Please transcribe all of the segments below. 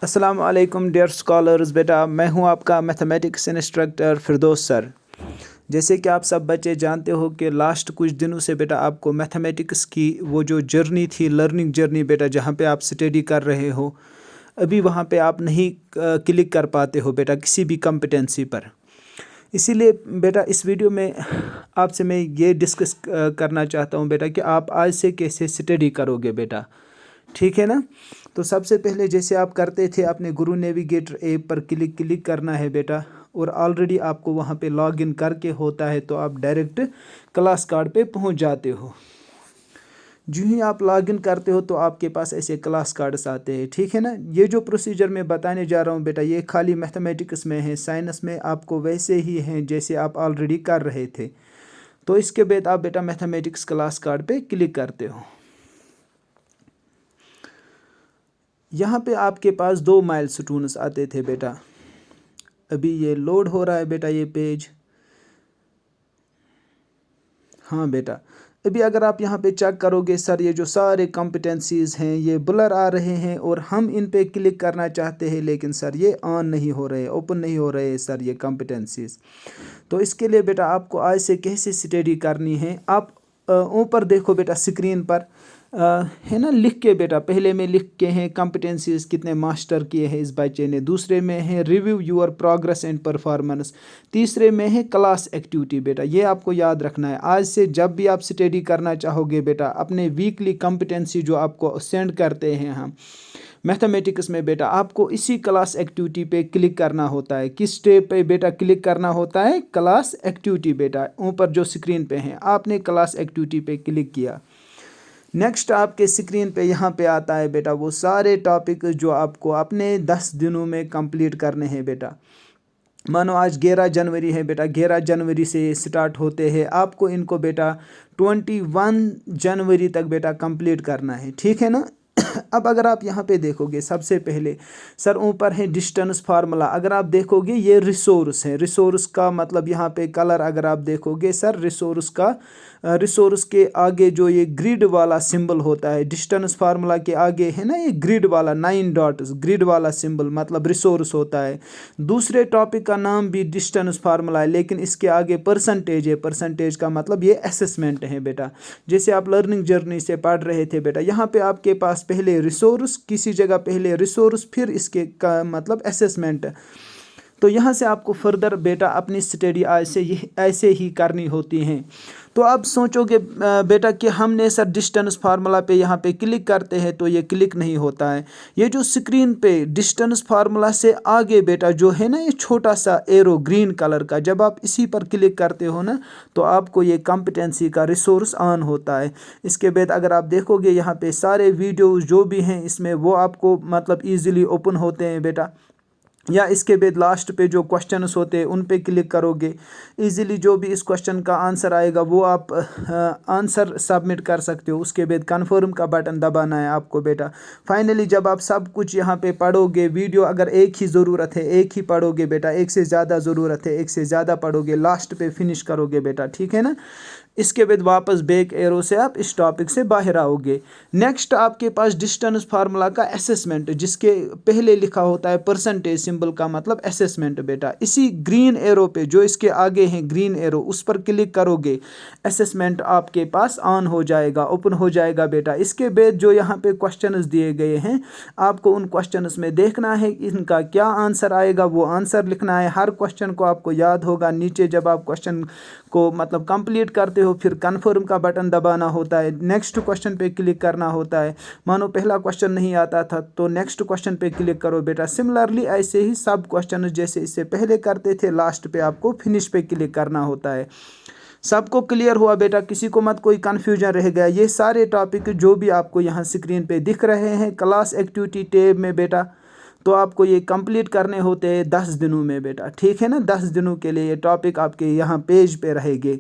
अस्सलाम वालेकुम dear scholars. बेटा मैं हूं आपका मैथमेटिक्स इंस्ट्रक्टर फिरदौस सर। जैसे कि आप सब बच्चे जानते हो कि लास्ट कुछ दिनों से बेटा आपको मैथमेटिक्स की वो जो जर्नी थी, लर्निंग जर्नी बेटा, जहां पे आप स्टडी कर रहे हो, अभी वहां पे आप नहीं क्लिक कर पाते हो बेटा किसी भी कॉम्पिटेंसी पर। इसीलिए बेटा इस वीडियो में आपसे मैं ये डिस्कस करना चाहता हूँ बेटा कि आप आज से कैसे स्टडी करोगे बेटा, ठीक है ना। तो सबसे पहले जैसे आप करते थे अपने गुरु नेविगेटर ऐप पर क्लिक करना है बेटा, और ऑलरेडी आपको वहाँ पे लॉगिन करके होता है तो आप डायरेक्ट क्लास कार्ड पे पहुँच जाते हो। जो ही आप लॉगिन करते हो तो आपके पास ऐसे क्लास कार्ड्स आते हैं, ठीक है ना। ये जो प्रोसीजर मैं बताने जा रहा हूँ बेटा, ये खाली मैथमेटिक्स में है, साइंस में आपको वैसे ही हैं जैसे आप ऑलरेडी कर रहे थे। तो इसके बाद आप बेटा मैथमेटिक्स क्लास कार्ड पे क्लिक करते हो। यहाँ पे आपके पास 2 माइलस्टोन्स आते थे बेटा। अभी ये लोड हो रहा है बेटा ये पेज। हाँ बेटा, अभी अगर आप यहाँ पे चेक करोगे सर, ये जो सारे कॉम्पिटेंसीज़ हैं ये ब्लर आ रहे हैं और हम इन पे क्लिक करना चाहते हैं, लेकिन सर ये ऑन नहीं हो रहे, ओपन नहीं हो रहे सर ये कॉम्पिटेंसीज़। तो इसके लिए बेटा आपको आज से कैसे स्टडी करनी है, आप ऊपर देखो बेटा स्क्रीन पर है ना, लिख के बेटा, पहले में लिख के हैं कॉम्पिटेंसीज कितने मास्टर किए हैं इस बच्चे ने, दूसरे में है review your progress and performance, तीसरे में है क्लास एक्टिविटी बेटा। ये आपको याद रखना है। आज से जब भी आप स्टडी करना चाहोगे बेटा, अपने वीकली कॉम्पिटेंसी जो आपको सेंड करते हैं हम मैथमेटिक्स में बेटा, आपको इसी क्लास एक्टिविटी पे क्लिक करना होता है। किस स्टेप पे बेटा क्लिक करना होता है? क्लास एक्टिविटी बेटा, ऊपर जो स्क्रीन पे है आपने क्लास एक्टिविटी पे क्लिक किया। नेक्स्ट आपके स्क्रीन पे यहाँ पे आता है बेटा वो सारे टॉपिक जो आपको अपने 10 दिनों में कंप्लीट करने हैं बेटा। मानो आज 11 जनवरी है बेटा, 11 जनवरी से स्टार्ट होते हैं, आपको इनको बेटा 21 जनवरी तक बेटा कंप्लीट करना है, ठीक है ना। अब अगर आप यहाँ पे देखोगे सबसे पहले सर ऊपर है डिस्टेंस फार्मूला। अगर आप देखोगे ये रिसोर्स है, रिसोर्स का मतलब यहाँ पे कलर अगर आप देखोगे सर, रिसोर्स का रिसोर्स के आगे जो ये ग्रिड वाला सिंबल होता है, डिस्टेंस फार्मूला के आगे है ना ये ग्रिड वाला 9 डॉट्स, ग्रिड वाला सिंबल मतलब रिसोर्स होता है। दूसरे टॉपिक का नाम भी डिस्टेंस फार्मूला है, लेकिन इसके आगे परसेंटेज है, परसेंटेज का मतलब ये असेसमेंट है बेटा। जैसे आप लर्निंग जर्नी से पढ़ रहे थे बेटा, यहाँ पे आपके पास पहले रिसोर्स, किसी जगह पहले रिसोर्स फिर इसके का मतलब असेसमेंट। तो यहाँ से आपको फर्दर बेटा अपनी स्टडी ऐसे ही करनी होती हैं। तो अब सोचोगे बेटा कि हमने सर डिस्टेंस फार्मूला पे यहाँ पे क्लिक करते हैं तो ये क्लिक नहीं होता है। ये जो स्क्रीन पे डिस्टेंस फार्मूला से आगे बेटा जो है ना ये छोटा सा एरो ग्रीन कलर का, जब आप इसी पर क्लिक करते हो ना तो आपको ये कॉम्पिटेंसी का रिसोर्स ऑन होता है। इसके बाद अगर आप देखोगे यहाँ पे सारे वीडियोस जो भी हैं इसमें वो आपको मतलब ईजिली ओपन होते हैं बेटा। या इसके बाद लास्ट पे जो क्वेश्चंस होते हैं उन पे क्लिक करोगे, इजीली जो भी इस क्वेश्चन का आंसर आएगा वो आप आंसर सबमिट कर सकते हो। उसके बाद कन्फर्म का बटन दबाना है आपको बेटा। फाइनली जब आप सब कुछ यहाँ पे पढ़ोगे, वीडियो अगर एक ही ज़रूरत है एक ही पढ़ोगे बेटा, एक से ज़्यादा ज़रूरत है एक से ज़्यादा पढ़ोगे, लास्ट पे फिनिश करोगे बेटा, ठीक है ना। इसके बाद वापस बैक एरो से आप इस टॉपिक से बाहर आओगे। नेक्स्ट आपके पास डिस्टेंस फार्मूला का असेसमेंट, जिसके पहले लिखा होता है परसेंटेज सिंबल का मतलब असेसमेंट बेटा। इसी ग्रीन एरो पे जो इसके आगे हैं ग्रीन एरो, उस पर क्लिक करोगे, असेसमेंट आपके पास ऑन हो जाएगा, ओपन हो जाएगा बेटा। इसके बाद जो यहाँ पे क्वेश्चंस दिए गए हैं आपको उन क्वेश्चंस में देखना है इनका क्या आंसर आएगा, वो आंसर लिखना है। हर क्वेश्चन को आपको याद होगा। नीचे जब आप क्वेश्चन को मतलब कंप्लीट करते हो फिर कन्फर्म का बटन दबाना होता है, नेक्स्ट क्वेश्चन पे क्लिक करना होता है। मानो पहला क्वेश्चन नहीं आता था तो नेक्स्ट क्वेश्चन पे क्लिक करो बेटा। सिमिलरली ऐसे ही सब क्वेश्चन जैसे इससे पहले करते थे, लास्ट पे आपको फिनिश पे क्लिक करना होता है। सबको क्लियर हुआ बेटा? किसी को मत कोई कन्फ्यूजन रह गया? ये सारे टॉपिक जो भी आपको यहाँ स्क्रीन पे दिख रहे हैं क्लास एक्टिविटी टैब में बेटा, तो आपको ये कंप्लीट करने होते हैं 10 दिनों में बेटा, ठीक है ना। 10 दिनों के लिए ये टॉपिक आपके यहाँ पेज पे रहेंगे।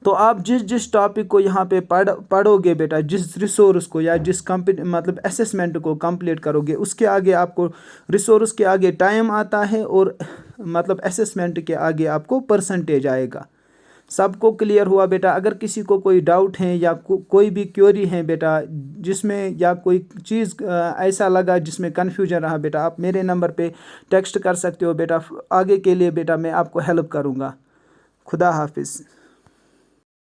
तो आप जिस जिस टॉपिक को यहाँ पे पढ़ोगे बेटा, जिस रिसोर्स को या जिस मतलब असेसमेंट को कंप्लीट करोगे, उसके आगे आपको रिसोर्स के आगे टाइम आता है और मतलब असेसमेंट के आगे आपको परसेंटेज आएगा। سب کو کلیئر ہوا بیٹا؟ اگر کسی کو کوئی ڈاؤٹ ہے یا کوئی بھی کیوری ہے بیٹا جس میں یا کوئی چیز ایسا لگا جس میں کنفیوژن رہا بیٹا، آپ میرے نمبر پہ ٹیکسٹ کر سکتے ہو بیٹا۔ آگے کے لیے بیٹا میں آپ کو ہیلپ کروں گا۔ خدا حافظ۔